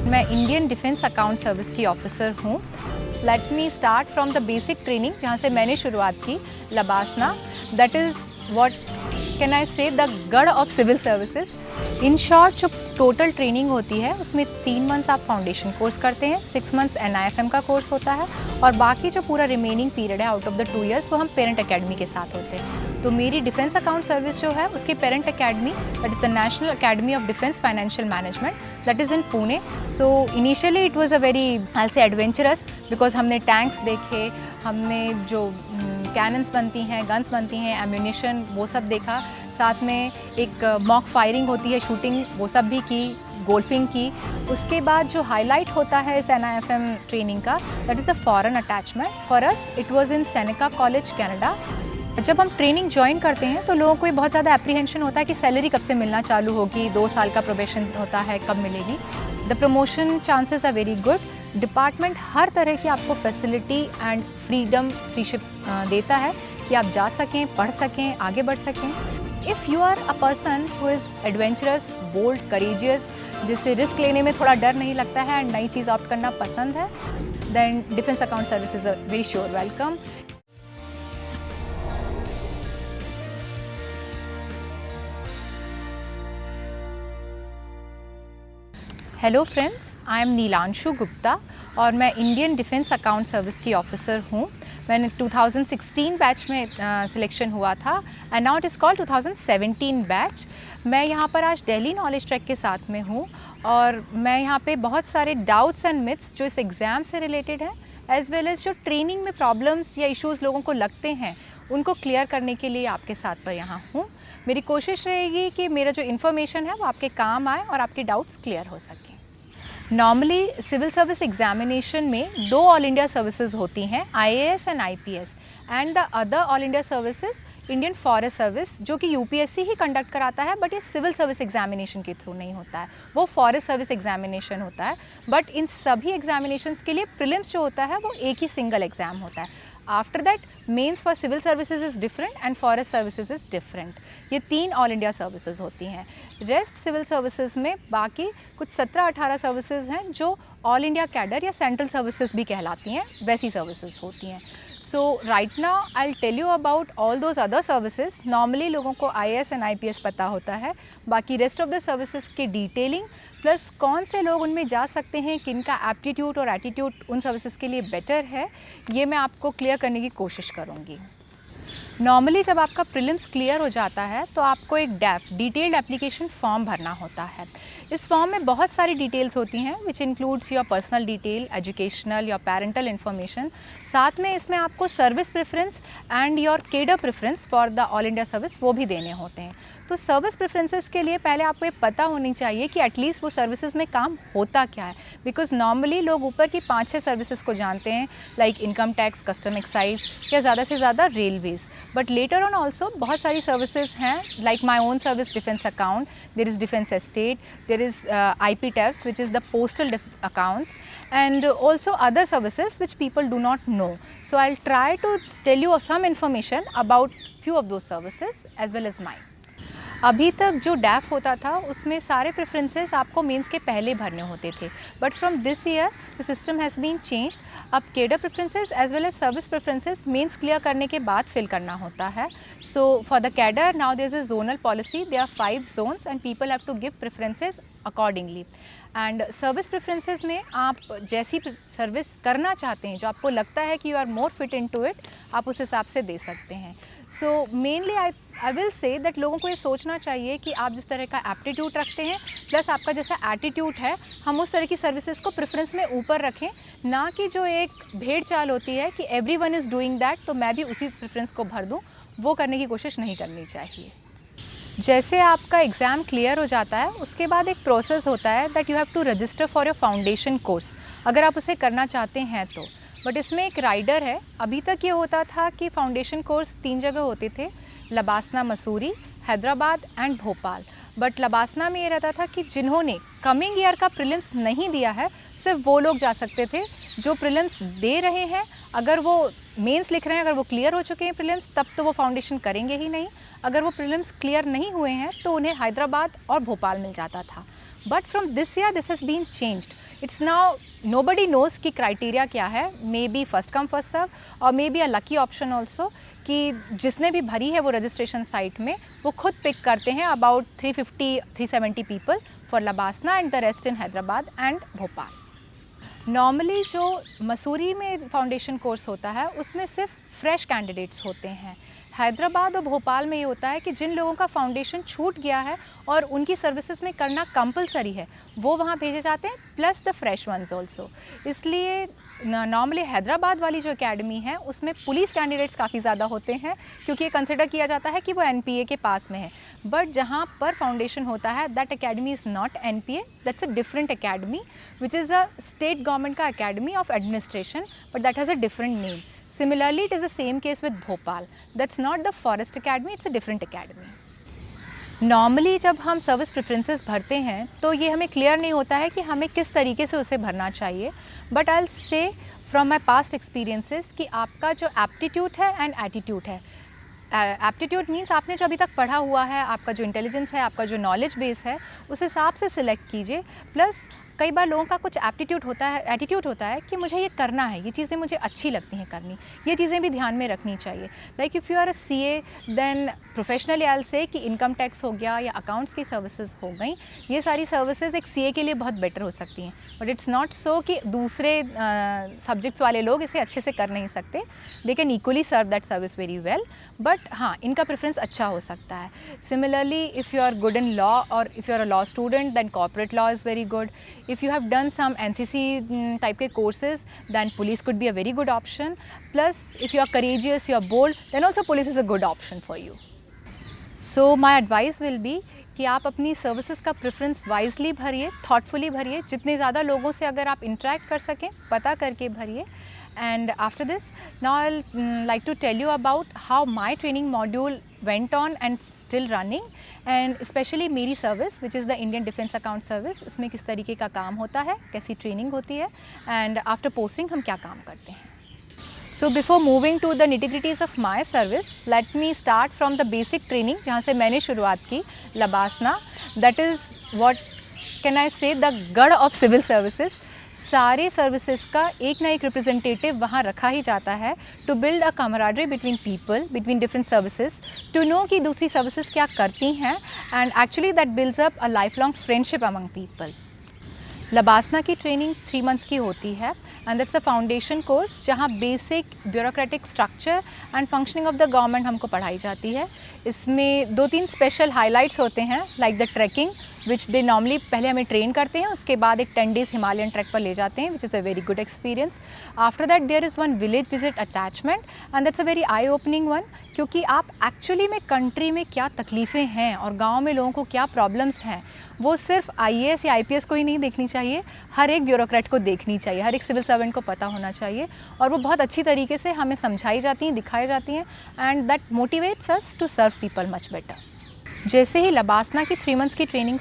मैं Indian defence account service की officer हूँ। Let me start from the basic training जहाँ से मैंने शुरुआत की, LBSNAA. That is what can I say the गढ़ of civil services. In short जो टोटल ट्रेनिंग होती है उसमें 3 मंथ्स आप फाउंडेशन कोर्स करते हैं, 6 मंथ्स NIFM का कोर्स होता है और बाकी जो पूरा रिमेनिंग पीरियड है आउट ऑफ द 2 years वो हम पेरेंट एकेडमी के साथ होते हैं। तो मेरी डिफेंस अकाउंट सर्विस जो है उसकी parent academy that is the national academy of defence financial management, that is in Pune. So initially it was a very आई से एडवेंचरस बिकॉज हमने टैंक्स देखे, हमने जो कैनन्स बनती हैं, गन्स बनती हैं, एम्यूनिशन वो सब देखा, साथ में एक मॉक फायरिंग होती है, शूटिंग वो सब भी की, गोल्फिंग की। उसके बाद जो हाईलाइट होता है इस NIFM ट्रेनिंग का that is the foreign attachment. For us it was in Seneca college Canada. जब हम ट्रेनिंग ज्वाइन करते हैं तो लोगों को बहुत ज़्यादा एप्रीहेंशन होता है कि सैलरी कब से मिलना चालू होगी, 2 साल का प्रोबेशन होता है, कब मिलेगी। The promotion chances are very good. Department हर तरह की आपको फैसिलिटी एंड फ्रीशिप देता है कि आप जा सकें, पढ़ सकें, आगे बढ़ सकें। If you are a person who is adventurous, bold, courageous, जिससे रिस्क लेने में थोड़ा डर नहीं लगता है एंड नई चीज़ ऑप्ट करना पसंद है, then defence account service is a very sure welcome. Hello friends, I am Nilanshu Gupta और मैं इंडियन डिफेंस अकाउंट सर्विस की ऑफिसर हूँ। मैंने 2016 बैच में सिलेक्शन हुआ था and now it is called 2017 batch. मैं यहाँ पर आज दिल्ली नॉलेज ट्रैक के साथ में हूँ और मैं यहाँ पे बहुत सारे डाउट्स एंड मिथ्स जो इस एग्ज़ाम से रिलेटेड हैं एज़ वेल एज़ जो ट्रेनिंग में प्रॉब्लम्स या इश्यूज़ लोगों को लगते हैं उनको क्लियर करने के लिए आपके साथ पर यहाँ हूँ। मेरी कोशिश रहेगी कि मेरा जो इन्फॉर्मेशन है वो आपके काम आए और आपके डाउट्स क्लियर हो सकें। नॉर्मली सिविल सर्विस एग्जामिनेशन में 2 ऑल इंडिया सर्विसेज होती हैं, IAS and IPS, and the other all India services Indian forest service, जो कि UPSC ही कंडक्ट कराता है, बट ये सिविल सर्विस एग्जामिनेशन के थ्रू नहीं होता है, वो फॉरेस्ट सर्विस एग्जामिनेशन होता है। बट इन सभी एग्जामिनेशंस के लिए प्रीलिम्स जो होता है वो एक ही सिंगल एग्ज़ाम होता है। After that mains for civil services is different and forest services is different. ये 3 ऑल इंडिया सर्विसेज होती हैं। रेस्ट सिविल सर्विसेज में बाकी कुछ 17-18 सर्विसेज हैं जो ऑल इंडिया कैडर या सेंट्रल सर्विसेज भी कहलाती हैं, वैसी सर्विसेज होती हैं। So right now I will tell you about all those other services. Normally लोगों को IAS एंड IPS पता होता है, बाकी रेस्ट ऑफ द सर्विसेज की डिटेलिंग प्लस कौन से लोग उनमें जा सकते हैं, किनका एप्टीट्यूड और एटीट्यूड उन सर्विसेज के लिए बेटर है, ये मैं आपको क्लियर करने की कोशिश करूँगी। नॉर्मली जब आपका प्रीलिम्स क्लियर हो जाता है तो आपको एक DAF डिटेल्ड एप्लीकेशन फॉर्म भरना होता है। इस फॉर्म में बहुत सारी डिटेल्स होती हैं which includes your personal detail, educational, your parental information. साथ में इसमें आपको service preference and your cadre preference for the all India service वो भी देने होते हैं। तो सर्विस प्रेफरेंसेस के लिए पहले आपको ये पता होनी चाहिए कि एटलीस्ट वो सर्विसेज में काम होता क्या है, बिकॉज नॉर्मली लोग ऊपर की 5-6 सर्विसेज को जानते हैं, like income tax, custom excise या ज़्यादा से ज़्यादा Railways. But later on also बहुत सारी सर्विसेज हैं, like my own service defence account, there is defence estate, there is IPTAFs which is the postal accounts, and also other services which people do not know. So I'll try to tell you some information about few of those services as well as mine. अभी तक जो DAF होता था उसमें सारे preferences आपको mains के पहले भरने होते थे, but from this year the system has been changed. अब cadre preferences as well as service preferences mains clear करने के बाद फिल करना होता है। So for the cadre now there is a zonal policy, there are 5 zones and people have to give preferences accordingly. And service preferences में आप जैसी service करना चाहते हैं, जो आपको लगता है कि you are more fit into it, आप उस हिसाब से दे सकते हैं। So mainly I will say that लोगों को ये सोचना चाहिए कि आप जिस तरह का एप्टीट्यूड रखते हैं प्लस आपका जैसा एटीट्यूड है, हम उस तरह की सर्विसेज को प्रेफरेंस में ऊपर रखें, ना कि जो एक भेड़ चाल होती है कि एवरीवन इज़ डूइंग दैट तो मैं भी उसी प्रेफरेंस को भर दूँ, वो करने की कोशिश नहीं करनी चाहिए। जैसे आपका एग्ज़ाम क्लियर हो जाता है उसके बाद एक प्रोसेस होता है that you have to register for your foundation course, अगर आप उसे करना चाहते हैं तो। बट इसमें एक राइडर है। अभी तक ये होता था कि फाउंडेशन कोर्स 3 जगह होते थे, लबासना, मसूरी, हैदराबाद एंड भोपाल। बट लबासना में ये रहता था कि जिन्होंने कमिंग ईयर का प्रीलिम्स नहीं दिया है सिर्फ वो लोग जा सकते थे। जो प्रीलिम्स दे रहे हैं, अगर वो मेंस लिख रहे हैं, अगर वो क्लियर हो चुके हैं प्रीलिम्स, तब तो वो फाउंडेशन करेंगे ही नहीं। अगर वो प्रीलिम्स क्लियर नहीं हुए हैं तो उन्हें हैदराबाद और भोपाल मिल जाता था। But from this year this has been changed. It's now nobody knows कि क्राइटेरिया क्या है. May be first come first serve और may be a lucky option also कि जिसने भी भरी है वो रजिस्ट्रेशन साइट में वो खुद पिक करते हैं about 350-370 people for LBSNAA and the rest in Hyderabad and Bhopal. Normally जो मसूरी में फाउंडेशन कोर्स होता है उसमें सिर्फ फ्रेश कैंडिडेट्स होते हैं. हैदराबाद और भोपाल में ये होता है कि जिन लोगों का फाउंडेशन छूट गया है और उनकी सर्विसेज में करना कंपलसरी है वो वहाँ भेजे जाते हैं, plus the fresh once also. इसलिए नॉर्मली हैदराबाद वाली जो एकेडमी है उसमें पुलिस कैंडिडेट्स काफ़ी ज़्यादा होते हैं क्योंकि ये कंसिडर किया जाता है कि वो एनपीए के पास में है. बट जहाँ पर फाउंडेशन होता है that academy is not NPA, that's a different academy which is a state government का academy of administration, but that has a different name. Similarly, it is the same case with Bhopal. That's not the Forest Academy, it's a different academy. Normally जब हम service preferences भरते हैं तो ये हमें clear नहीं होता है कि हमें किस तरीके से उसे भरना चाहिए. बट आई विल से फ्रॉम माई पास्ट एक्सपीरियंसेस कि आपका जो एप्टीट्यूड है एंड एटीट्यूड है. एप्टीट्यूड मीन्स आपने जो अभी तक पढ़ा हुआ है, आपका जो इंटेलिजेंस है, आपका जो नॉलेज बेस है उस हिसाब से सिलेक्ट कीजिए. प्लस कई बार लोगों का कुछ एप्टीट्यूड होता है, एटीट्यूड होता है कि मुझे ये करना है, ये चीज़ें मुझे अच्छी लगती हैं करनी, ये चीज़ें भी ध्यान में रखनी चाहिए. Like if you are a CA then professionally I will say कि इनकम टैक्स हो गया या अकाउंट्स की सर्विसेज हो गई, ये सारी सर्विसेज एक सीए के लिए बहुत बेटर हो सकती हैं. बट इट्स नॉट सो कि दूसरे सब्जेक्ट्स वाले लोग इसे अच्छे से कर नहीं सकते. They can equally serve that service very well, but हाँ इनका प्रेफरेंस अच्छा हो सकता है. Similarly if you are good in law और if you are a law student then corporate law is very good. If you have done some NCC type के courses, then police could be a very good option. Plus, if you are courageous, you are bold, then also police is a good option for you. So my advice will be कि आप अपनी services का preference wisely भरिए, thoughtfully भरिए, जितने ज़्यादा लोगों से अगर आप इंटरेक्ट कर सकें पता करके भरिए. And after this, now I'll like to tell you about how my training module went on and still running, and especially मेरी service which is the Indian Defence Account Service, इसमें किस तरीके का काम होता है, कैसी ट्रेनिंग होती है, and after posting हम क्या काम करते हैं. So before moving to the nitty-gritties of my service, let me start from the basic training जहाँ से मैंने शुरुआत की, LBSNAA. That is what can I say, the गढ़ of civil services. सारे सर्विसेज का एक ना एक रिप्रेजेंटेटिव वहाँ रखा ही जाता है to build a camaraderie between people, between different services, to know कि दूसरी सर्विसेज क्या करती हैं, and actually that builds up a life long friendship among people. LBSNAA की ट्रेनिंग 3 मंथ्स की होती है and that's a foundation course जहाँ basic bureaucratic structure and functioning of the government हमको पढ़ाई जाती है. इसमें 2-3 स्पेशल हाइलाइट्स होते हैं like the trekking which they normally पहले हमें ट्रेन करते हैं, उसके बाद एक 10 डेज़ हिमालयन ट्रैक पर ले जाते हैं which is a very good experience. After that there is one village visit attachment and that's a very eye opening one, क्योंकि आप एक्चुअली में कंट्री में क्या तकलीफ़ें हैं और गाँव में लोगों को क्या प्रॉब्लम्स हैं वो सिर्फ IAS या IPS को ही नहीं देखनी चाहिए, हर एक ब्यूरोक्रेट को देखनी चाहिए, हर एक सिविल सर्वेंट को पता होना चाहिए, और वो बहुत अच्छी तरीके से हमें समझाई जाती हैं, दिखाई जाती हैं, and that motivates us to serve people much better. जैसे ही लबासना की 3 मंथ्स की ट्रेनिंग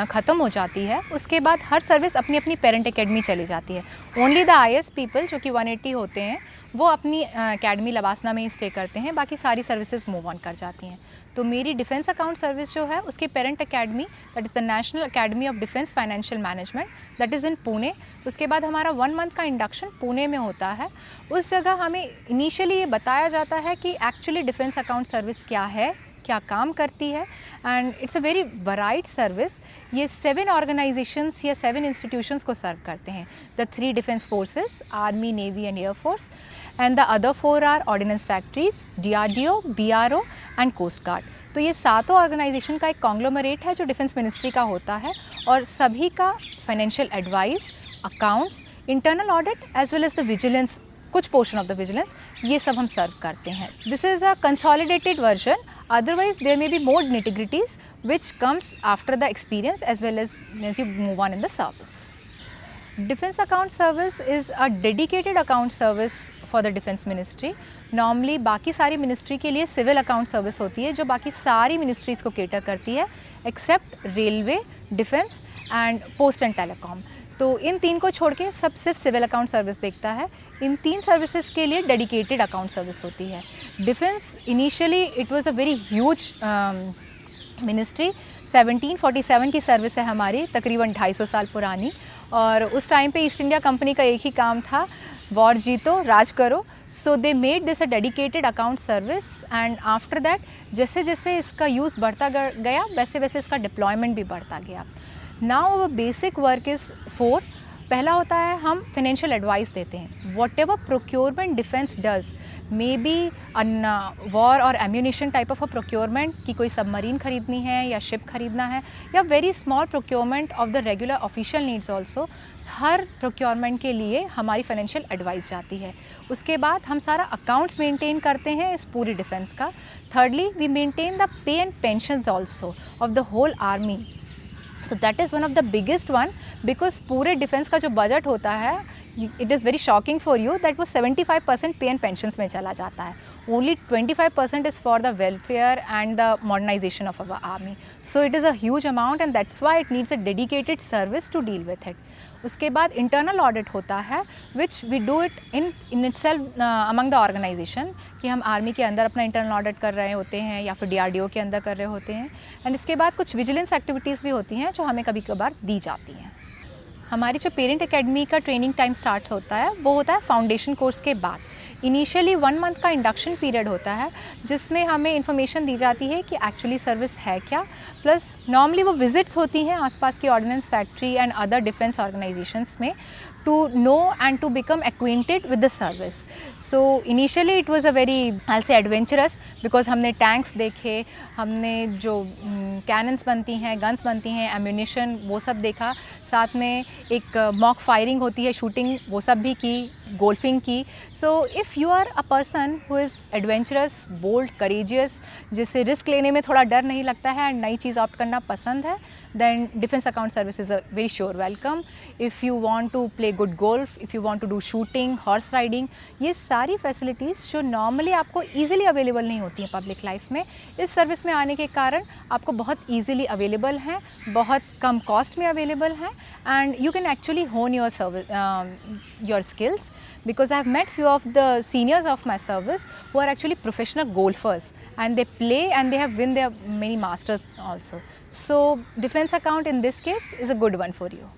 ख़त्म हो जाती है उसके बाद हर सर्विस अपनी अपनी पेरेंट एकेडमी चली जाती है. ओनली द IAS पीपल जो कि 180 होते हैं वो अपनी एकेडमी लबासना में ही स्टे करते हैं, बाकी सारी सर्विसेज मूव ऑन कर जाती हैं. तो मेरी डिफेंस अकाउंट सर्विस जो है उसकी parent academy that is the national academy of defence financial management, that is in Pune. उसके बाद हमारा 1 मंथ का इंडक्शन पुणे में होता है. उस जगह हमें इनिशियली ये बताया जाता है कि एक्चुअली डिफेंस अकाउंट सर्विस क्या है, क्या काम करती है, and it's a very varied service. ये 7 ऑर्गेनाइजेशंस या 7 इंस्टीट्यूशंस को सर्व करते हैं. The 3 defence forces, army, navy and air force, and the other 4 are ordnance factories, DRDO, BRO and coast guard. तो ये 7 ऑर्गेनाइजेशन का एक कॉन्ग्लोमरेट है जो डिफेंस मिनिस्ट्री का होता है, और सभी का financial advice, accounts, internal audit as well as the vigilance, कुछ पोर्शन ऑफ द विजिलेंस, ये सब हम सर्व करते हैं. This is a consolidated version. Otherwise, there may be more nitty-gritties which comes after the experience as well as you move on in the service. Defense Account Service is a dedicated account service for the Defense Ministry. Normally, बाकी सारी ministry के लिए civil account service होती है जो बाकी सारी ministries को केटर करती है except railway, defence and post and telecom. तो इन 3 को छोड़ के सब सिर्फ सिविल अकाउंट सर्विस देखता है. इन 3 सर्विसेज के लिए डेडिकेटेड अकाउंट सर्विस होती है. Defence initially it was a very huge ministry 1747 की सर्विस है हमारी, तकरीबन 250 साल पुरानी। और उस टाइम पे ईस्ट इंडिया कंपनी का एक ही काम था, वॉर जीतो राज करो। So they made this a dedicated account service and after that जैसे जैसे इसका यूज़ बढ़ता गया वैसे वैसे इसका डिप्लॉयमेंट भी बढ़ता गया। Now our basic work is 4। पहला होता है हम फाइनेंशियल एडवाइस देते हैं। Whatever procurement defence does, may be an war और ammunition type of a procurement, कि कोई सबमरीन खरीदनी है या शिप खरीदना है, या very small procurement of the regular official needs also, her procurement के लिए हमारी फाइनेंशियल एडवाइस जाती है। उसके बाद हम सारा अकाउंट्स मेंटेन करते हैं इस पूरी डिफेंस का। Thirdly we maintain the pay and pensions also of the whole army. So that is one of the biggest one, because पूरे डिफेंस का जो बजट होता है, it is very shocking for you that वो 75% pay and pensions में चला जाता है। Only 25% is for the welfare and the modernisation of our army. So it is a huge amount and that's why it needs a dedicated service to deal with it. उसके बाद internal audit होता है, which we do it in itself among the organisation, कि हम army के अंदर अपना internal audit कर रहे होते हैं या फिर DRDO के अंदर कर रहे होते हैं। एंड इसके बाद कुछ विजिलेंस एक्टिविटीज़ भी होती हैं जो हमें कभी कभार दी जाती हैं। हमारी जो पेरेंट एकेडमी का ट्रेनिंग टाइम स्टार्ट होता है वो होता है फाउंडेशन कोर्स के बाद। इनिशियली 1 मंथ का इंडक्शन पीरियड होता है, जिसमें हमें इन्फॉर्मेशन दी जाती है कि एक्चुअली सर्विस है क्या, प्लस नॉर्मली वो विजिट्स होती हैं आसपास की ordnance factory and other defence organisations में, to know and to become acquainted with the service. So initially it was a very, I'll say, adventurous, because हमने टैंक्स देखे, हमने जो कैनन्स बनती हैं, गन्स बनती हैं, एम्यूनिशन, वो सब देखा। साथ में एक मॉक फायरिंग होती है, शूटिंग, वो सब भी की, गोल्फिंग की। So if you are a person who is adventurous, bold, courageous, जिससे रिस्क लेने में थोड़ा डर नहीं लगता है एंड नई चीज़ ऑप्ट करना पसंद है, then defense account service is a very sure welcome. If you want to play good golf, if you want to do shooting, horse riding, ये सारी फैसिलिटीज़ जो नॉर्मली आपको ईजिली अवेलेबल नहीं होती हैं पब्लिक लाइफ में, इस सर्विस में आने के कारण आपको बहुत ईजिली अवेलेबल हैं, बहुत कम कॉस्ट में अवेलेबल हैं, एंड यू कैन एक्चुअली होन your service, your skills, because I have met few of the seniors of my service who are actually professional golfers, and they play and they have win their many masters also. So defense account in this case is a good one for you.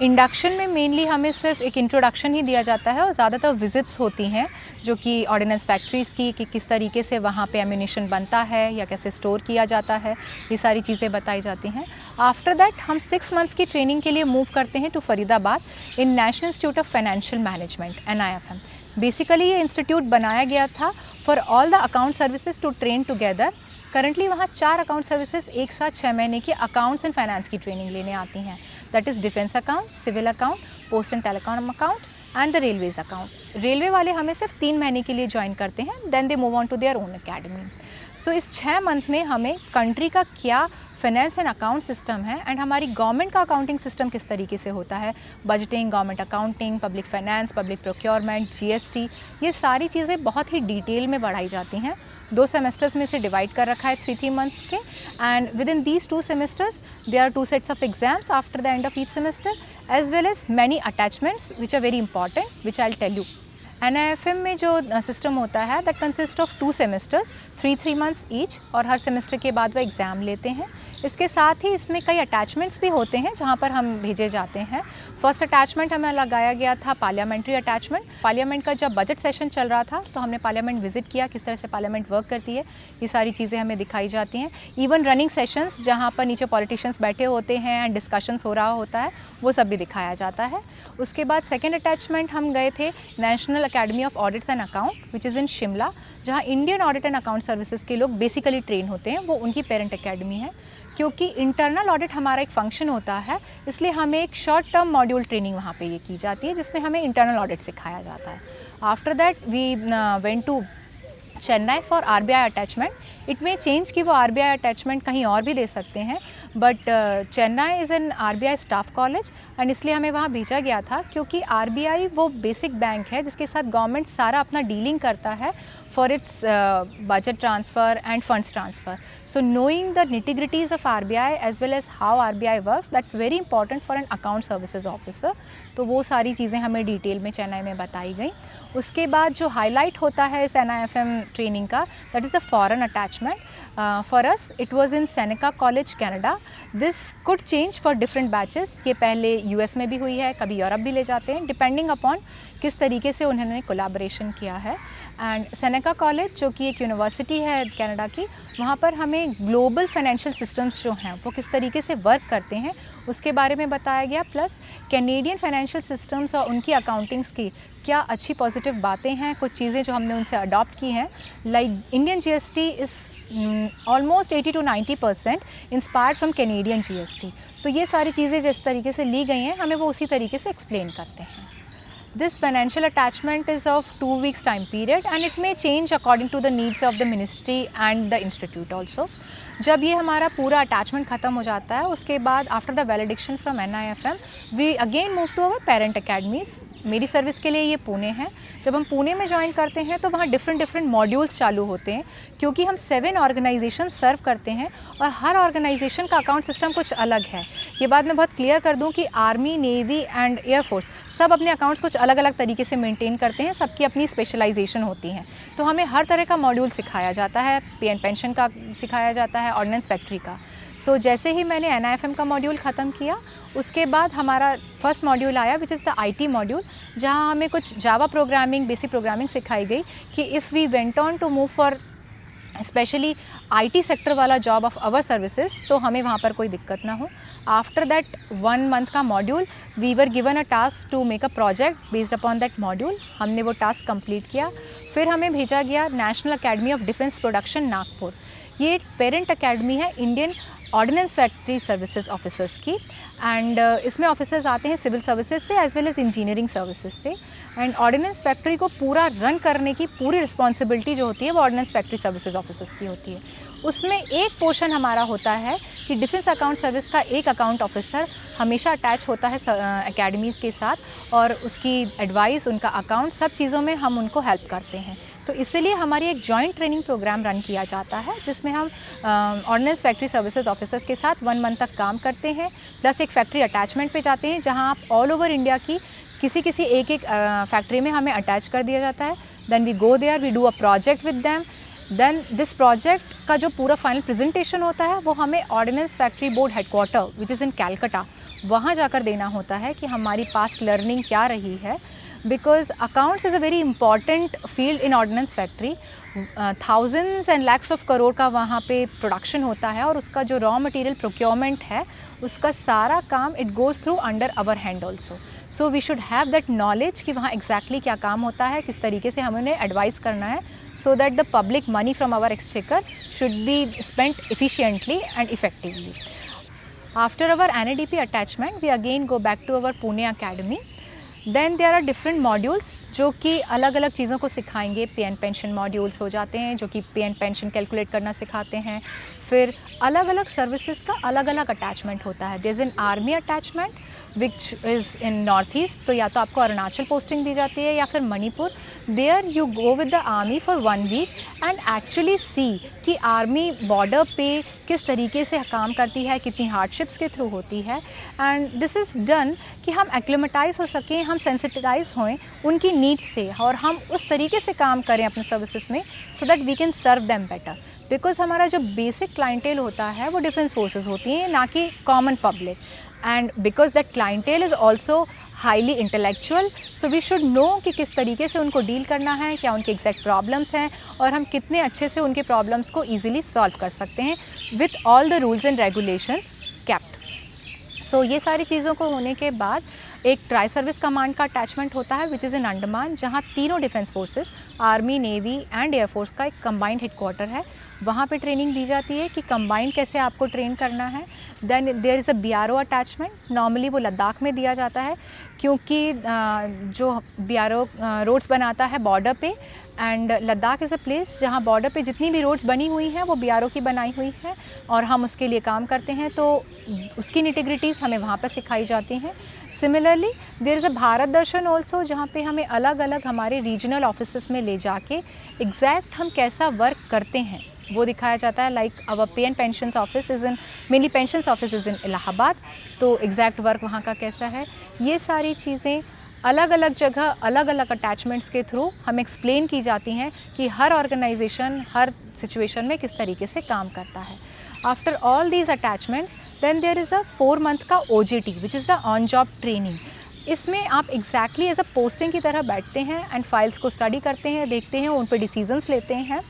Induction में mainly हमें सिर्फ एक introduction ही दिया जाता है और ज़्यादातर visits होती हैं जो कि ऑर्डिनेंस फैक्ट्रीज़ की, कि किस तरीके से वहाँ पे एम्यूनिशन बनता है या कैसे स्टोर किया जाता है, ये सारी चीज़ें बताई जाती हैं। आफ्टर दैट हम 6 मंथ्स की ट्रेनिंग के लिए मूव करते हैं to Faridabad in national institute of financial management, NIFM। Basically ये इंस्टीट्यूट बनाया गया था for all the account services to train together. Currently वहाँ 4 अकाउंट सर्विसेज एक साथ 6 महीने की अकाउंट्स एंड फाइनेंस की ट्रेनिंग लेने आती हैं। That is defence account, civil account, post and telecom account and the railways account. Railway वाले हमें सिर्फ 3 महीने के लिए ज्वाइन करते हैं, then they move on to their own academy. So इस 6 मंथ में हमें कंट्री का क्या फाइनेंस एंड अकाउंट सिस्टम है एंड हमारी गवर्नमेंट का अकाउंटिंग सिस्टम किस तरीके से होता है, budgeting, government accounting, public finance, public procurement, GST, ये सारी चीज़ें बहुत ही डिटेल में बढ़ाई जाती हैं। 2 सेमेस्टर्स में से डिवाइड कर रखा है 3 मंथ्स के, and within these 2 semesters there are 2 sets of exams after the end of each semester, as well as many attachments which are very important, which I will tell you. NIFM में जो system होता है that consist of 2 semesters, 3 months each, और हर semester के बाद वो exam लेते हैं। इसके साथ ही इसमें कई अटैचमेंट्स भी होते हैं जहाँ पर हम भेजे जाते हैं। फर्स्ट अटैचमेंट हमें लगाया गया था पार्लियामेंट्री अटैचमेंट। पार्लियामेंट का जब बजट सेशन चल रहा था तो हमने पार्लियामेंट विजिट किया, किस तरह से पार्लियामेंट वर्क करती है, ये सारी चीज़ें हमें दिखाई जाती हैं। इवन रनिंग सेशंस जहाँ पर नीचे पॉलिटिशियंस बैठे होते हैं एंड डिस्कशंस हो रहा होता है, वो सब भी दिखाया जाता है। उसके बाद सेकेंड अटैचमेंट हम गए थे national academy of audits and account, which is in Shimla, जहाँ Indian audit and account services के लोग बेसिकली ट्रेन होते हैं, वो उनकी पेरेंट अकेडमी है। क्योंकि इंटरनल ऑडिट हमारा एक फंक्शन होता है, इसलिए हमें एक शॉर्ट टर्म मॉड्यूल ट्रेनिंग वहाँ पे ये की जाती है, जिसमें हमें इंटरनल ऑडिट सिखाया जाता है। After that we went to Chennai for RBI attachment. इट में चेंज कि वो RBI अटैचमेंट कहीं और भी दे सकते हैं, but Chennai is an RBI staff college and इसलिए हमें वहाँ भेजा गया था क्योंकि RBI वो बेसिक बैंक है जिसके साथ गवर्नमेंट सारा अपना डीलिंग करता है for its budget transfer end funds transfer. So knowing the nitty-gritties of RBI as well as how RBI works, that's very important for an account services officer. तो वो सारी चीज़ें हमें डिटेल में चेन्नई में बताई गई. उसके बाद जो हाईलाइट होता है इस NIFM ट्रेनिंग का, that is the foreign attachment. For us it was in Seneca college Canada. This could change for different batches. ये पहले US में भी हुई है, कभी यूरोप भी ले जाते हैं, डिपेंडिंग अपॉन किस तरीके से उन्होंने कोलैबोरेशन किया है. एंड सेनेका कॉलेज जो कि एक यूनिवर्सिटी है कनाडा की, वहाँ पर हमें ग्लोबल फाइनेंशियल सिस्टम्स जो हैं वो किस तरीके से वर्क करते हैं उसके बारे में बताया गया. प्लस कैनेडियन फाइनेंशियल सिस्टम्स और उनकी अकाउंटिंग्स की क्या अच्छी पॉजिटिव बातें हैं, कुछ चीज़ें जो हमने उनसे अडॉप्ट की हैं. Like Indian GST is almost 80 to 90% inspired from Canadian GST. तो ये सारी चीज़ें जिस तरीके से ली गई हैं हमें वो उसी तरीके से एक्सप्लेन करते हैं. This financial attachment is of 2 weeks time period and it may change according to the needs of the ministry and the institute also. जब ये हमारा पूरा अटैचमेंट ख़त्म हो जाता है उसके बाद after the validation from NIFM we again move to our parent academies. मेरी सर्विस के लिए ये पुणे है. जब हम पुणे में ज्वाइन करते हैं तो वहाँ डिफरेंट मॉड्यूल्स चालू होते हैं क्योंकि हम 7 ऑर्गेनाइजेशन सर्व करते हैं और हर ऑर्गेनाइजेशन का अकाउंट सिस्टम कुछ अलग है. ये बात मैं बहुत क्लियर कर दूँ कि आर्मी, नेवी एंड एयरफोर्स सब अपने अकाउंट्स कुछ अलग अलग तरीके से मेंटेन करते हैं, सबकी अपनी स्पेशलाइजेशन होती हैं. तो हमें हर तरह का मॉड्यूल सिखाया जाता है. PN पेंशन का सिखाया जाता है, ऑर्डिनेंस फैक्ट्री का. सो जैसे ही मैंने NIFM का मॉड्यूल ख़त्म किया उसके बाद हमारा फर्स्ट मॉड्यूल आया विच इज़ द IT मॉड्यूल, जहाँ हमें कुछ जावा प्रोग्रामिंग, बेसिक प्रोग्रामिंग सिखाई गई कि if we went on to move for specially IT sector वाला जॉब ऑफ आवर सर्विसेज तो हमें वहाँ पर कोई दिक्कत ना हो. आफ्टर दैट 1 month का module we were given a task to make a project based upon that module. हमने वो टास्क कंप्लीट किया. फिर हमें भेजा गया national academy of defence production Nagpur. ये पेरेंट अकेडमी है Indian ordnance factory services officers की. एंड इसमें ऑफिसर्स आते हैं सिविल सर्विसेज से as well as engineering services से. एंड ऑर्डिनेंस फैक्ट्री को पूरा रन करने की पूरी रिस्पॉन्सिबिलिटी जो होती है वो ऑर्डिनेंस फैक्ट्री सर्विसेज ऑफिसर्स की होती है. उसमें एक पोर्शन हमारा होता है कि डिफेंस अकाउंट सर्विस का एक अकाउंट ऑफिसर हमेशा अटैच होता है अकेडमीज़ के साथ और उसकी एडवाइस, उनका अकाउंट, सब चीज़ों में हम उनको हेल्प करते हैं. तो इसीलिए हमारी एक जॉइंट ट्रेनिंग प्रोग्राम रन किया जाता है जिसमें हम ऑर्डिनेंस फैक्ट्री सर्विसेज ऑफिसर्स के साथ 1 month तक काम करते हैं. प्लस एक फैक्ट्री अटैचमेंट पे जाते हैं जहां आप ऑल ओवर इंडिया की किसी एक फैक्ट्री में हमें अटैच कर दिया जाता है. Then we go there, we do a project with them. Then this project का जो पूरा फाइनल प्रेजेंटेशन होता है वो हमें ordnance factory board headquarter which is in Calcutta वहाँ जाकर देना होता है कि हमारी पास्ट लर्निंग क्या रही है. Because accounts is a very important field in ordnance factory. Thousands and lakhs of crore का वहाँ पे प्रोडक्शन होता है और उसका जो रॉ मटेरियल प्रोक्योरमेंट है उसका सारा काम it goes through under our hand also. So we should have that knowledge कि वहाँ एग्जैक्टली क्या काम होता है, किस तरीके से हमें उन्हें एडवाइस करना है, so that the public money from our exchequer should be spent efficiently and effectively. After our NADP attachment, we again go back to our Pune Academy. Then there are different modules जो कि अलग अलग चीज़ों को सिखाएंगे. PN pension modules हो जाते हैं जो कि PN पेंशन कैलकुलेट करना सिखाते हैं. फिर अलग अलग सर्विसेज का अलग अलग अटैचमेंट होता है. There is an army attachment which is in north east, तो या तो आपको अरुणाचल पोस्टिंग दी जाती है या फिर Manipur. There you go with the army for 1 week and actually see कि आर्मी बॉर्डर पे किस तरीके से काम करती है, कितनी हार्डशिप्स के थ्रू होती है. एंड दिस इज़ डन कि हम एक्लिमेटाइज हो सकें, हम सेंसिटाइज होएं उनकी नीड्स से और हम उस तरीके से काम करें अपने सर्विसेज में so that we can serve them better. Because हमारा जो बेसिक क्लाइंटेल होता है वो डिफेंस फोर्सेस होती हैं, ना कि common public. And because that clientele is also highly intellectual, so we should know कि किस तरीके से उनको डील करना है, क्या उनके एग्जैक्ट प्रॉब्लम्स हैं और हम कितने अच्छे से उनके प्रॉब्लम्स को ईजिली सॉल्व कर सकते हैं with all the rules and regulations kept. So ये सारी चीज़ों को होने के बाद एक ट्राई सर्विस कमांड का अटैचमेंट होता है विच इज़ इन अंडमान, जहाँ तीनों defence forces army, navy and air force का एक कंबाइंड हेडक्वार्टर है. वहाँ पे ट्रेनिंग दी जाती है कि कंबाइंड कैसे आपको ट्रेन करना है. Then there is a BRO attachment. Normally वो लद्दाख में दिया जाता है क्योंकि जो BRO रोड्स बनाता है बॉर्डर पे and Ladakh is a place जहाँ बॉर्डर पे जितनी भी रोड्स बनी हुई हैं वो BRO की बनाई हुई है और हम उसके लिए काम करते हैं, तो उसकी निटिग्रिटीज़ हमें वहाँ पर सिखाई जाती हैं। Similarly there is a Bharat Darshan also, जहाँ पे हमें अलग अलग हमारे रीजनल ऑफिस में ले जाके एग्जैक्ट हम कैसा वर्क करते हैं वो दिखाया जाता है। लाइक अवर पे and pensions office is in mainly pensions office is in Allahabad, तो एग्जैक्ट वर्क वहाँ का कैसा है, ये सारी चीज़ें अलग अलग जगह अलग अलग अटैचमेंट्स के थ्रू हमें एक्सप्लेन की जाती हैं कि हर ऑर्गेनाइजेशन हर सिचुएशन में किस तरीके से काम करता है। After all these attachments then there is a 4 month का OJT which is the on job training. इसमें आप एग्जैक्टली एज अ पोस्टिंग की तरह बैठते हैं एंड फाइल्स को स्टडी करते हैं, देखते हैं, उन पर डिसीजंस लेते हैं।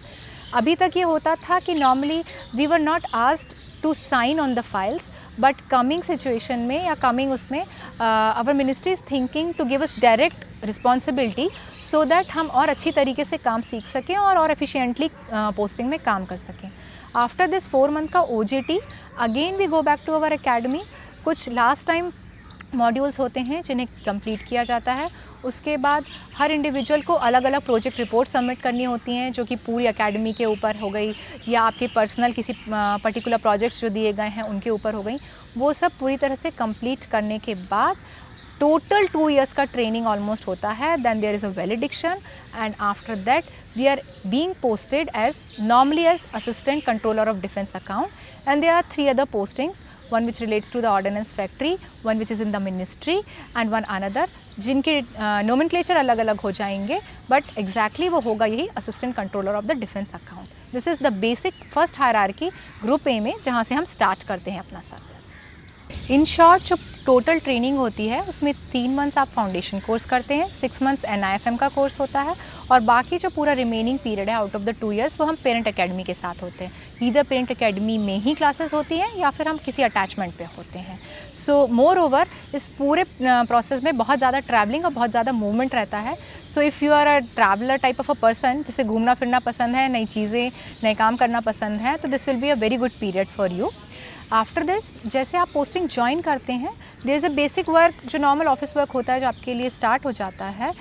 अभी तक ये होता था कि normally we were not asked to sign on the files, but coming situation में या कमिंग उसमें our ministry is thinking to give us direct responsibility so that हम और अच्छी तरीके से काम सीख सकें और एफिशिएंटली पोस्टिंग में काम कर सकें। आफ्टर दिस 4 month का OJT again we go back to our academy. कुछ लास्ट टाइम मॉड्यूल्स होते हैं जिन्हें कंप्लीट किया जाता है। उसके बाद हर इंडिविजुअल को अलग अलग प्रोजेक्ट रिपोर्ट सबमिट करनी होती हैं, जो कि पूरी एकेडमी के ऊपर हो गई या आपके पर्सनल किसी पर्टिकुलर प्रोजेक्ट्स जो दिए गए हैं उनके ऊपर हो गई। वो सब पूरी तरह से कंप्लीट करने के बाद टोटल 2 years का ट्रेनिंग ऑलमोस्ट होता है। Then there is a valediction and after that we are being posted as normally as assistant controller of defence account and there are 3 other postings, one which relates to the ordnance factory, one which is in the ministry and one another, जिनके nomenclature अलग अलग हो जाएंगे, but exactly वो होगा यही assistant controller of the defence account. This is the basic first hierarchy group A में, जहाँ से हम स्टार्ट करते हैं अपना सर्विस। इन शॉर्ट जो टोटल ट्रेनिंग होती है उसमें 3 months आप फाउंडेशन कोर्स करते हैं, 6 months NIFM का कोर्स होता है और बाकी जो पूरा रिमेनिंग पीरियड है आउट ऑफ द 2 years वो हम पेरेंट एकेडमी के साथ होते हैं। ईदर पेरेंट एकेडमी में ही क्लासेस होती हैं या फिर हम किसी अटैचमेंट पे होते हैं। सो मोर ओवर इस पूरे प्रोसेस में बहुत ज़्यादा ट्रैवलिंग और बहुत ज़्यादा मूवमेंट रहता है। So if you are a traveller type of a person, जिसे घूमना फिरना पसंद है, नई चीज़ें नए काम करना पसंद है, तो this will be a very good period for you. After this जैसे आप पोस्टिंग ज्वाइन करते हैं, there is a basic work जो नॉर्मल ऑफिस वर्क होता है जो आपके लिए स्टार्ट हो जाता है।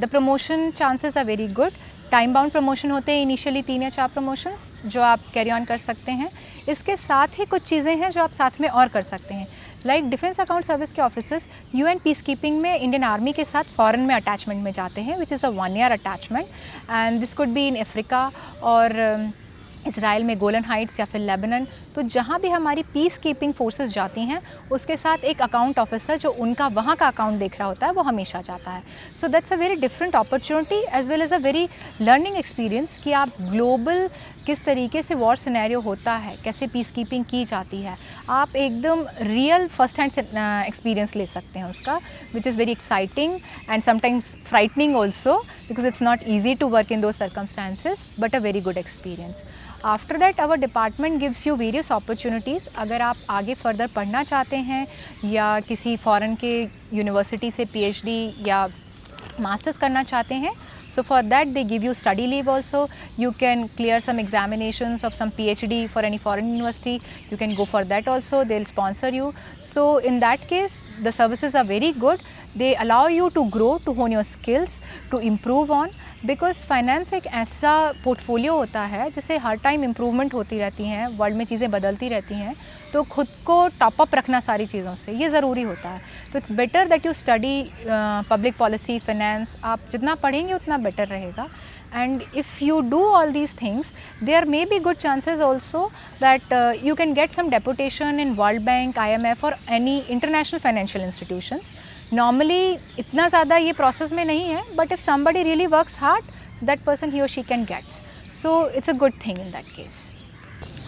The promotion chances are very good. Time bound promotion होते हैं इनिशियली 3 या 4 प्रमोशंस जो आप कैरी ऑन कर सकते हैं। इसके साथ ही कुछ चीज़ें हैं जो आप साथ में और कर सकते हैं। लाइक डिफेंस अकाउंट सर्विस के ऑफिसर्स UN पीस कीपिंग में इंडियन आर्मी के साथ फॉरेन में अटैचमेंट में जाते हैं, which is a 1 year attachment and this could be in Africa और इसराइल में गोलन हाइट्स या फिर लेबनन। तो जहाँ भी हमारी पीस कीपिंग फोर्सेस जाती हैं उसके साथ एक अकाउंट ऑफिसर जो उनका वहाँ का अकाउंट देख रहा होता है वो हमेशा जाता है। So that's a very different opportunity as well as a very learning experience कि आप ग्लोबल किस तरीके से वॉर सिनेरियो होता है, कैसे पीस कीपिंग की जाती है, आप एकदम रियल फर्स्ट हैंड एक्सपीरियंस ले सकते हैं उसका, which is very exciting and sometimes frightening also because it's not easy to work in those circumstances but a very good experience. After that our department gives you various opportunities. अगर आप आगे further पढ़ना चाहते हैं या किसी foreign के university से PhD या मास्टर्स करना चाहते हैं, so for that they give you study leave also. You can clear some examinations of some PhD for any foreign university. You can go for that also. They'll sponsor you. So in that case the services are very good. They allow you to grow, to hone your skills, to improve on, because finance एक ऐसा portfolio होता है जिससे हर time improvement होती रहती हैं, world में चीज़ें बदलती रहती हैं, तो खुद को टॉप अप रखना सारी चीज़ों से ये ज़रूरी होता है। तो it's better that you study public policy, finance, आप जितना पढ़ेंगे उतना बेटर रहेगा। And if you do all these things, there may be good chances also that you can get some deputation in World Bank, IMF or any international financial institutions. Normally इतना ज़्यादा ये process में नहीं है, but if somebody really works hard, that person he or she can get. So it's a good thing in that case.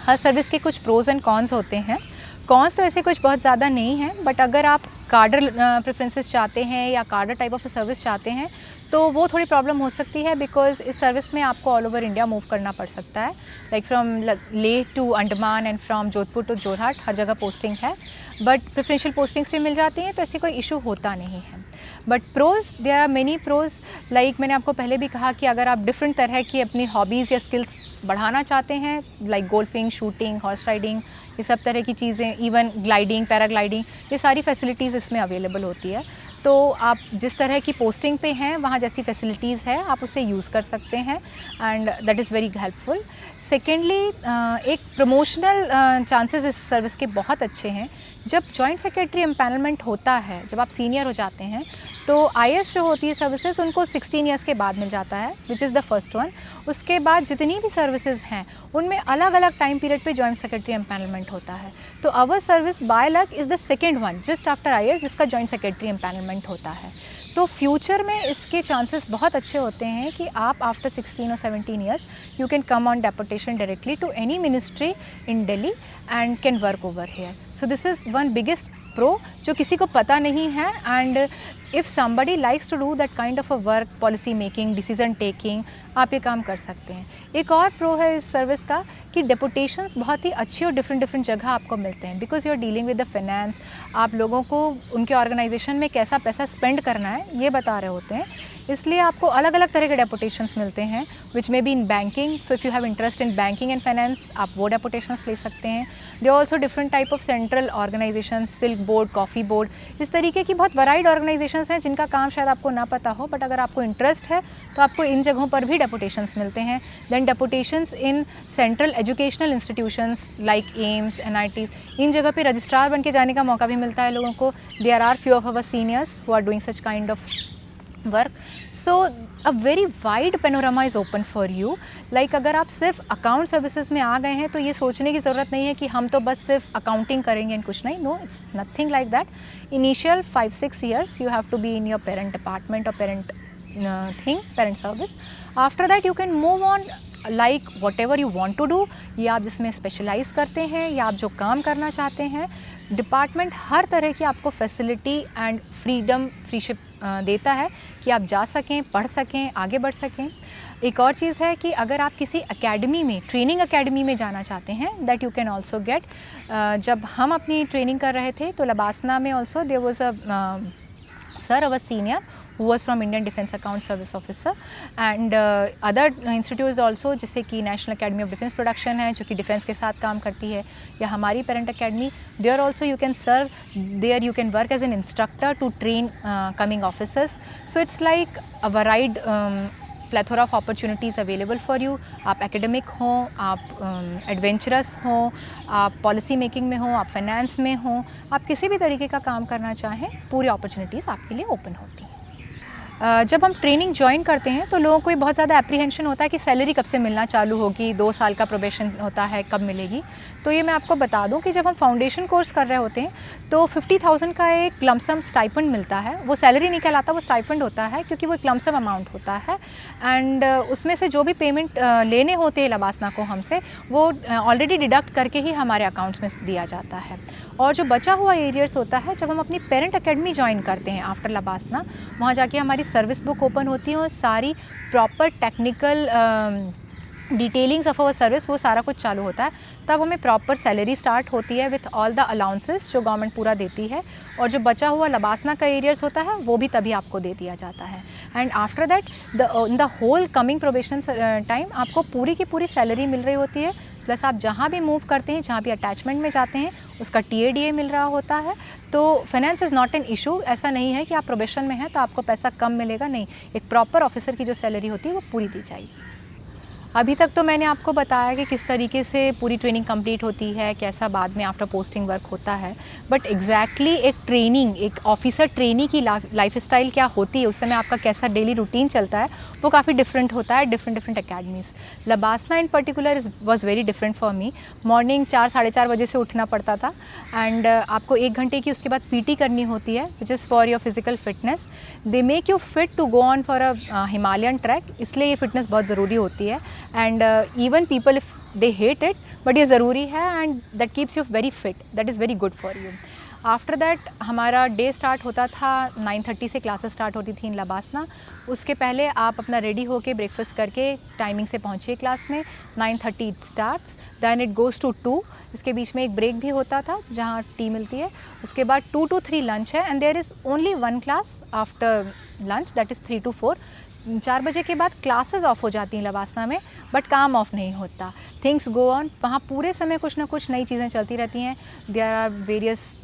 Her service के कुछ pros and cons होते हैं। कॉन्स तो ऐसे कुछ बहुत ज़्यादा नहीं है, बट अगर आप कार्डर प्रेफरेंसेस चाहते हैं या कार्डर टाइप ऑफ सर्विस चाहते हैं तो वो थोड़ी प्रॉब्लम हो सकती है, बिकॉज इस सर्विस में आपको ऑल ओवर इंडिया मूव करना पड़ सकता है। Like from Leh to Andaman and from Jodhpur to Jorhat हर जगह पोस्टिंग है, बट प्रेफरेंशियल पोस्टिंग्स भी मिल जाती हैं, तो ऐसे कोई इशू होता नहीं है। But pros, there are many pros. Like मैंने आपको पहले भी कहा कि अगर आप डिफरेंट तरह की अपनी हॉबीज़ या स्किल्स बढ़ाना चाहते हैं, like golfing, shooting, horse riding, ये सब तरह की चीज़ें, इवन ग्लाइडिंग, पैराग्लाइडिंग, ये सारी फैसिलिटीज़ इसमें अवेलेबल होती है। तो आप जिस तरह की पोस्टिंग पे हैं वहाँ जैसी फैसिलिटीज़ है आप उसे यूज़ कर सकते हैं and that is very helpful. Secondly एक प्रमोशनल चांसेस इस सर्विस के बहुत अच्छे हैं। जब जॉइंट सेक्रेटरी एम्पैनलमेंट होता है, जब आप सीनियर हो जाते हैं, तो IAS जो होती है सर्विसेज उनको 16 ईयर्स के बाद मिल जाता है, which is the first one. उसके बाद जितनी भी सर्विसेज हैं उनमें अलग अलग टाइम पीरियड पे जॉइंट सेक्रेटरी एम्पैनलमेंट होता है। तो our service by luck is the second one just after IAS जिसका जॉइंट सेक्रेटरी एम्पैनलमेंट होता है। तो फ्यूचर में इसके चांसेस बहुत अच्छे होते हैं कि आप आफ्टर 16 और 17 years you can come on deputation directly to any ministry in Delhi and can work over here. So this is one biggest pro जो किसी को पता नहीं है। And if somebody likes to do that kind of a work, policy making, decision taking, आप ये काम कर सकते हैं। एक और प्रो है इस सर्विस का कि डेपुटेशंस बहुत ही अच्छी और डिफरेंट जगह आपको मिलते हैं, because you are dealing with the finance. आप लोगों को उनके ऑर्गेनाइजेशन में कैसा पैसा स्पेंड करना है ये बता रहे होते हैं, इसलिए आपको अलग अलग तरह के डेपुटेशंस मिलते हैं which may be in banking. So if you have interest in banking and finance आप वो डेपुटेशंस ले सकते हैं। They are also different type of central organisation, silk board, coffee board, इस तरीके की बहुत वराइड ऑर्गेनाइजेशंस हैं जिनका काम शायद आपको ना पता हो, बट अगर आपको इंटरेस्ट है तो आपको इन जगहों पर भी डेपुटेशंस मिलते हैं। Then deputations in central educational institutions like AIIMS, NITs, इन जगह पे रजिस्ट्रार बन के जाने का मौका भी मिलता है लोगों को। There are few of our seniors who are doing such kind of work. So a very wide panorama is open for you. Like अगर आप सिर्फ अकाउंट सर्विसेज में आ गए हैं तो ये सोचने की ज़रूरत नहीं है कि हम तो बस सिर्फ अकाउंटिंग करेंगे एंड कुछ नहीं। No, it's nothing like that. Initial 5-6 years you have to be in your parent department or parent service. After that you can move on like whatever you want to do, या आप जिसमें specialise करते हैं या आप जो काम करना चाहते हैं। डिपार्टमेंट हर तरह की आपको फैसिलिटी एंड फ्रीशिप देता है कि आप जा सकें, पढ़ सकें, आगे बढ़ सकें। एक और चीज़ है कि अगर आप किसी एकेडमी में, ट्रेनिंग एकेडमी में जाना चाहते हैं, that you can also get. जब हम अपनी ट्रेनिंग कर रहे थे तो लबासना में also there was a sir, our senior, who was from Indian Defence Account Service Officer, and other institutes also जैसे कि national academy of defence production है जो कि डिफेंस के साथ काम करती है, या हमारी parent academy, there also you can serve there, you can work as an instructor to train coming officers. So it's like a varied plethora of opportunities available for you. आप एकेडमिक हों, आप एडवेंचरस हों, आप policy making में हों, आप finance में हों, आप किसी भी तरीके का काम करना चाहें, पूरी अपॉर्चुनिटीज़ आपके लिए ओपन होती हैं। जब हम ट्रेनिंग ज्वाइन करते हैं तो लोगों को बहुत ज़्यादा एप्रीहेंशन होता है कि सैलरी कब से मिलना चालू होगी, 2 साल का प्रोबेशन होता है, कब मिलेगी। तो ये मैं आपको बता दूं कि जब हम फाउंडेशन कोर्स कर रहे होते हैं तो 50,000 का एक लमसम स्टाइपेंड मिलता है। वो सैलरी नहीं कहलाता, वो स्टाइपेंड होता है क्योंकि वो एक लमसम अमाउंट होता है। एंड उसमें से जो भी पेमेंट लेने होते हैं लबासना को हमसे, वो ऑलरेडी डिडक्ट करके ही हमारे अकाउंट्स में दिया जाता है। और जो बचा हुआ एरियर्स होता है, जब हम अपनी पेरेंट अकेडमी ज्वाइन करते हैं आफ्टर लबासना, वहाँ जाके हमारी सर्विस बुक ओपन होती है और सारी proper technical detailings of our service, वो सारा कुछ चालू होता है। तब हमें प्रॉपर सैलरी स्टार्ट होती है विथ ऑल द अलाउंसेस जो गवर्नमेंट पूरा देती है, और जो बचा हुआ लबासना का एरियर्स होता है वो भी तभी आपको दे दिया जाता है। And after that the whole coming probation time आपको पूरी की पूरी सैलरी मिल रही होती है, प्लस आप जहाँ भी मूव करते हैं, जहाँ भी अटैचमेंट में जाते हैं, उसका TADA मिल रहा होता है। तो finance is not an issue. ऐसा नहीं है कि आप प्रोबेशन में हैं तो आपको पैसा कम मिलेगा, नहीं, एक प्रॉपर ऑफिसर की जो सैलरी होती है वो पूरी दी जाएगी। अभी तक तो मैंने आपको बताया कि किस तरीके से पूरी ट्रेनिंग कंप्लीट होती है, कैसा बाद में आफ्टर पोस्टिंग वर्क होता है, बट एग्जैक्टली एक ट्रेनिंग, एक ऑफिसर ट्रेनी की लाइफ स्टाइल क्या होती है, उस समय आपका कैसा डेली रूटीन चलता है, वो काफ़ी डिफरेंट होता है different academies. LBSNAA in particular was very different for me. Morning 4-4:30 बजे से उठना पड़ता था, एंड आपको 1 घंटे की उसके बाद PT करनी होती है, which is for your physical fitness. They make you fit to go on for a Himalayan trek, इसलिए ये फिटनेस बहुत ज़रूरी होती है। And even people if they hate it, but ये ज़रूरी है, and that keeps you very fit, that is very good for you. After that हमारा डे स्टार्ट होता था 9:30 से, क्लासेस स्टार्ट होती थी इन लबासना। उसके पहले आप अपना रेडी होके ब्रेकफास्ट करके टाइमिंग से पहुँचिए क्लास में। 9:30 it starts, then it goes to 2। इसके बीच में एक ब्रेक भी होता था जहाँ टी मिलती है। उसके बाद 2 to 3 लंच है, and there is only 1 class after lunch, that is 3 to 4। 4 बजे के बाद क्लासेस ऑफ हो जाती हैं लबासना में, बट काम ऑफ नहीं होता, थिंग्स गो ऑन। वहाँ पूरे समय कुछ ना कुछ नई चीज़ें चलती रहती हैं। There are various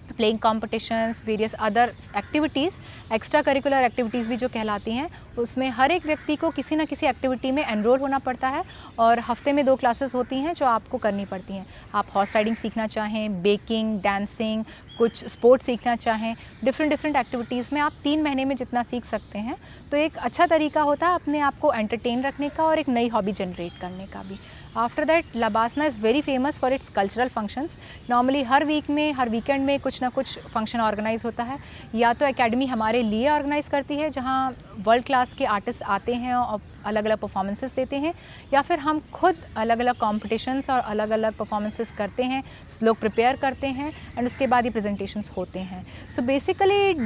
playing competitions, various other activities, extra curricular activities भी जो कहलाती हैं, उसमें हर एक व्यक्ति को किसी न किसी एक्टिविटी में एनरोल होना पड़ता है और हफ्ते में 2 क्लासेस होती हैं जो आपको करनी पड़ती हैं। आप हॉर्स राइडिंग सीखना चाहें, बेकिंग, डांसिंग, कुछ स्पोर्ट्स सीखना चाहें, डिफरेंट एक्टिविटीज़ में आप 3 महीने में जितना सीख सकते हैं। तो एक अच्छा तरीका होता है अपने आप को एंटरटेन रखने का और एक नई हॉबी जनरेट करने का भी। After that LBSNAA is very famous for its cultural functions. Normally हर वीक में, हर वीकेंड में कुछ ना कुछ फंक्शन ऑर्गेनाइज होता है। या तो एकेडमी हमारे लिए ऑर्गेनाइज़ करती है जहाँ वर्ल्ड क्लास के आर्टिस्ट आते हैं और अलग अलग परफॉर्मेंसेस देते हैं, या फिर हम खुद अलग अलग कॉम्पिटिशन्स और अलग अलग परफॉर्मेंसेस करते हैं, लोग प्रिपेयर करते हैं एंड उसके बाद ये प्रेजेंटेशंस होते हैं। So basically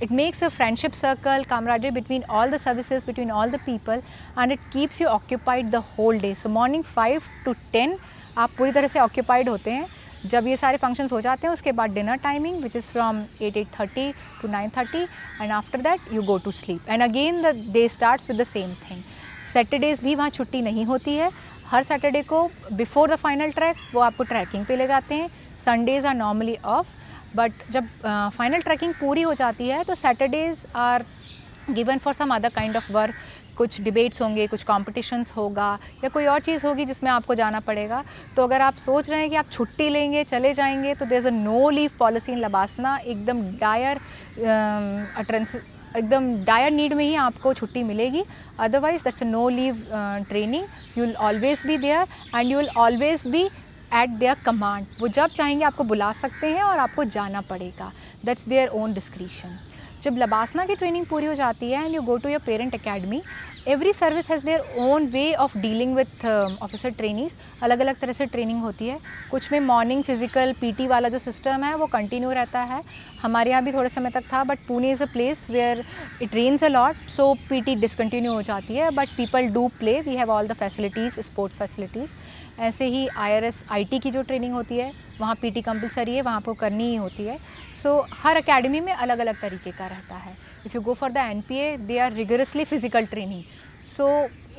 it makes a friendship circle, camaraderie between all the services, between all the people, and it keeps you occupied the whole day. So morning 5 to 10 आप पूरी तरह से occupied होते हैं। जब ये सारे functions हो जाते हैं उसके बाद dinner timing which is from 8:30 to 9:30 and after that you go to sleep and again the day starts with the same thing. Saturdays भी वहाँ छुट्टी नहीं होती है। हर सैटरडे को बिफोर द फाइनल ट्रैक वो आपको ट्रैकिंग पे ले जाते हैं। Sundays are normally off, but जब फाइनल ट्रैकिंग पूरी हो जाती है तो Saturdays are given for some other kind of work. कुछ डिबेट्स होंगे, कुछ कॉम्पिटिशन्स होगा या कोई और चीज़ होगी जिसमें आपको जाना पड़ेगा। तो अगर आप सोच रहे हैं कि आप छुट्टी लेंगे, चले जाएंगे, तो there is a no leave policy in LBSNAA. एकदम डायर नीड में ही आपको छुट्टी मिलेगी। Otherwise that's a no leave training. You will always be there and you will always be at their command. वो जब चाहेंगे आपको बुला सकते हैं और आपको जाना पड़ेगा। That's their own discretion. जब लबासना की ट्रेनिंग पूरी हो जाती है and you go to your parent academy, every service has their own way of dealing with officer trainees. अलग अलग तरह से ट्रेनिंग होती है। कुछ में मॉर्निंग फिजिकल पीटी वाला जो सिस्टम है वो कंटिन्यू रहता है। हमारे यहाँ भी थोड़े समय तक था, but Pune is a place where it rains a lot, so PT discontinue हो जाती है। But people do play, we have all the facilities, sports facilities. ऐसे ही IRS IT की जो ट्रेनिंग होती है वहाँ पीटी कंपलसरी है, वहाँ आपको करनी ही होती है। सो हर अकेडमी में अलग अलग तरीके का रहता है। If you go for the NPA they are rigorously physical training, so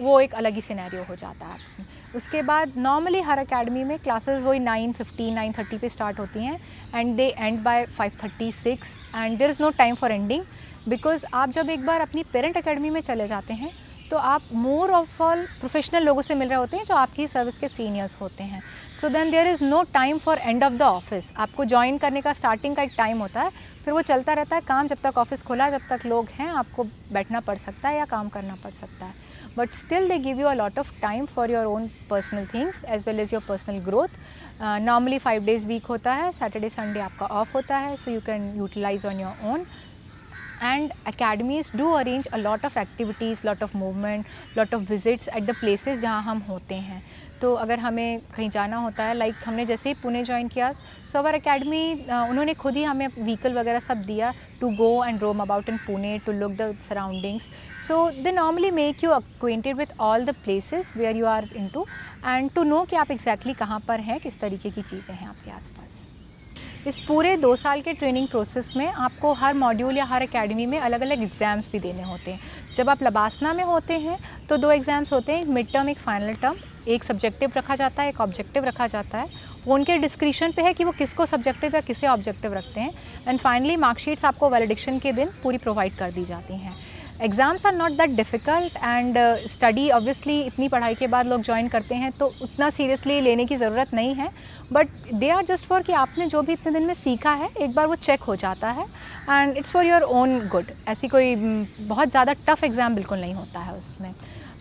वो एक अलग ही सिनेरियो हो जाता है। उसके बाद नॉर्मली हर अकेडमी में क्लासेस वही 9:15 9:30 पे स्टार्ट होती हैं and they end by 5:30 6 and there is no time for ending. Because आप जब एक बार अपनी पेरेंट अकेडमी में चले जाते हैं तो आप मोर ऑफ ऑल प्रोफेशनल लोगों से मिल रहे होते हैं जो आपकी सर्विस के सीनियर्स होते हैं। So then there is no time for end of the office. आपको ज्वाइन करने का स्टार्टिंग का एक टाइम होता है, फिर वो चलता रहता है काम जब तक ऑफिस खुला, जब तक लोग हैं आपको बैठना पड़ सकता है या काम करना पड़ सकता है। But still they give you a lot of time for your own personal things as well as your personal growth. Normally 5 days week होता है, सैटरडे संडे आपका ऑफ होता है, so you can utilise on your own. And academies do arrange a lot of activities, lot of movement, lot of visits at the places जहाँ हम होते हैं। तो अगर हमें कहीं जाना होता है, लाइक हमने जैसे ही पुणे ज्वाइन किया, सो अवर अकेडमी उन्होंने खुद ही हमें व्हीकल वगैरह सब दिया to go and roam about in Pune, to look the surroundings. So they normally make you acquainted with all the places where you are in to and to know कि आप exactly कहाँ पर हैं, किस तरीके की चीज़ें हैं आपके आसपास। इस पूरे 2 साल के ट्रेनिंग प्रोसेस में आपको हर मॉड्यूल या हर एकेडमी में अलग अलग एग्ज़ाम्स भी देने होते हैं। जब आप लबासना में होते हैं तो 2 एग्ज़ाम्स होते हैं, एक मिड टर्म, एक फाइनल टर्म। एक सब्जेक्टिव रखा जाता है, एक ऑब्जेक्टिव रखा जाता है। वो उनके डिस्क्रिप्शन पे है कि वो किसको सब्जेक्टिव या किसे ऑब्जेक्टिव रखते हैं। एंड फाइनली मार्कशीट्स आपको वैलिडेशन के दिन पूरी प्रोवाइड कर दी जाती हैं। Exams are not that difficult and study obviously इतनी पढ़ाई के बाद लोग ज्वाइन करते हैं तो उतना सीरियसली लेने की ज़रूरत नहीं है, but they are just for कि आपने जो भी इतने दिन में सीखा है एक बार वो चेक हो जाता है and it's for your own good. ऐसी कोई बहुत ज़्यादा टफ एग्ज़ाम बिल्कुल नहीं होता है उसमें।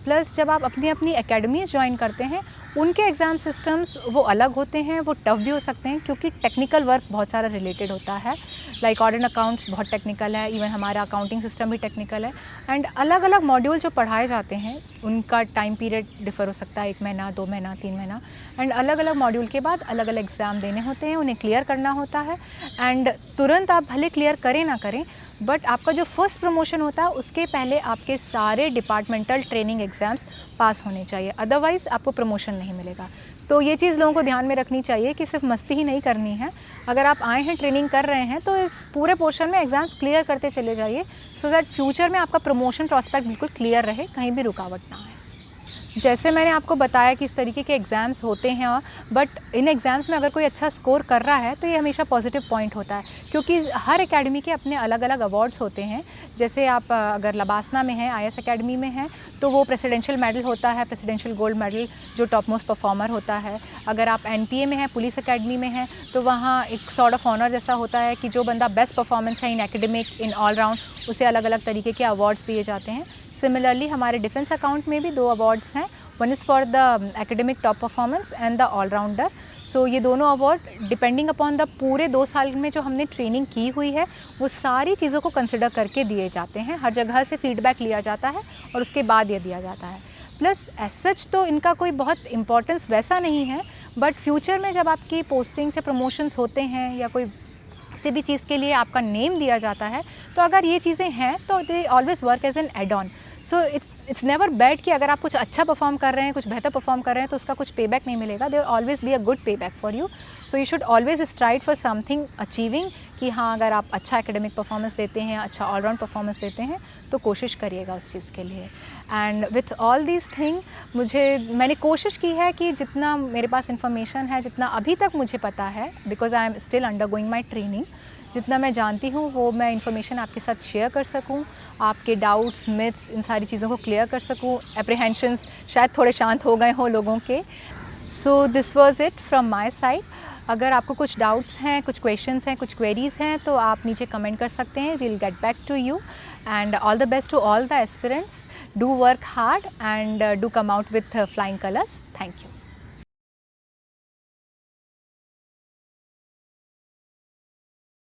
प्लस जब आप अपनी अपनी एकेडमीज़ ज्वाइन करते हैं उनके एग्ज़ाम सिस्टम्स वो अलग होते हैं, वो टफ भी हो सकते हैं क्योंकि टेक्निकल वर्क बहुत सारा रिलेटेड होता है। लाइक ऑडिट अकाउंट्स बहुत टेक्निकल है, इवन हमारा अकाउंटिंग सिस्टम भी टेक्निकल है। एंड अलग अलग मॉड्यूल जो पढ़ाए जाते हैं उनका टाइम पीरियड डिफ़र हो सकता है, 1 महीना, 2 महीना, 3 महीना। एंड अलग अलग मॉड्यूल के बाद अलग अलग एग्ज़ाम देने होते हैं, उन्हें क्लियर करना होता है। एंड तुरंत आप भले क्लियर करें ना करें, बट आपका जो फर्स्ट प्रमोशन होता है उसके पहले आपके सारे डिपार्टमेंटल ट्रेनिंग एग्ज़ाम्स पास होने चाहिए, अदरवाइज़ आपको प्रमोशन नहीं मिलेगा। तो ये चीज़ लोगों को ध्यान में रखनी चाहिए कि सिर्फ मस्ती ही नहीं करनी है। अगर आप आए हैं, ट्रेनिंग कर रहे हैं, तो इस पूरे पोर्शन में एग्ज़ाम्स क्लियर करते चले जाइए सो दैट फ्यूचर में आपका प्रमोशन प्रॉस्पेक्ट बिल्कुल क्लियर रहे, कहीं भी रुकावट ना आए। जैसे मैंने आपको बताया कि इस तरीके के एग्ज़ाम्स होते हैं, बट इन एग्ज़ाम्स में अगर कोई अच्छा स्कोर कर रहा है तो ये हमेशा पॉजिटिव पॉइंट होता है, क्योंकि हर एकेडमी के अपने अलग अलग अवार्ड्स होते हैं। जैसे आप अगर लबासना में हैं, IS एकेडमी में हैं, तो वो प्रेसिडेंशियल मेडल होता है, प्रेसिडेंशियल गोल्ड मेडल, जो टॉप मोस्ट परफॉर्मर होता है। अगर आप NPA में हैं, पुलिस एकेडमी में हैं, तो वहाँ एक सॉर्ट ऑफ ऑनर जैसा होता है कि जो बंदा बेस्ट परफॉर्मेंस है इन एकेडमिक, इन ऑल राउंड, उसे अलग अलग तरीके के अवार्ड्स दिए जाते हैं। सिमिलरली हमारे डिफेंस अकाउंट में भी 2 अवार्ड्स हैं, one is for the academic top performance and the allrounder. सो ये दोनों अवार्ड डिपेंडिंग अपॉन द पूरे 2 साल में जो हमने ट्रेनिंग की हुई है वो सारी चीज़ों को कंसिडर करके दिए जाते हैं। हर जगह से फीडबैक लिया जाता है और उसके बाद ये दिया जाता है। प्लस एज सच तो इनका कोई बहुत इम्पोर्टेंस वैसा नहीं है, बट फ्यूचर में जब आपकी पोस्टिंग से प्रमोशंस होते हैं या कोई किसी भी चीज़ के लिए आपका नेम दिया जाता है, तो अगर ये चीज़ें हैं तो they always work as an add on. So it's never bad कि अगर आप कुछ अच्छा परफॉर्म कर रहे हैं, कुछ बेहतर परफॉर्म कर रहे हैं, तो उसका कुछ पे बैक नहीं मिलेगा। They always be a good pay back for you. So you should always strive for something achieving, कि हाँ अगर आप अच्छा एकेडमिक परफॉर्मेंस देते हैं, अच्छा ऑलराउंड परफॉर्मेंस देते हैं, तो कोशिश करिएगा उस चीज़ के लिए। And with all these thing मैंने कोशिश की है कि जितना मेरे पास इंफॉर्मेशन है, जितना अभी तक मुझे पता है, because I am still undergoing my training, जितना मैं जानती हूँ वो मैं इन्फॉर्मेशन आपके साथ शेयर कर सकूँ, आपके डाउट्स, मिथ्स, इन सारी चीज़ों को क्लियर कर सकूँ। एप्रीहेंशंस शायद थोड़े शांत हो गए हों लोगों के। So this was it from my side. अगर आपको कुछ डाउट्स हैं, कुछ क्वेश्चंस हैं, कुछ क्वेरीज़ हैं, तो आप नीचे कमेंट कर सकते हैं। We will get back to you and all the best to all the aspirants. Do work hard and do come out with flying colours. Thank you.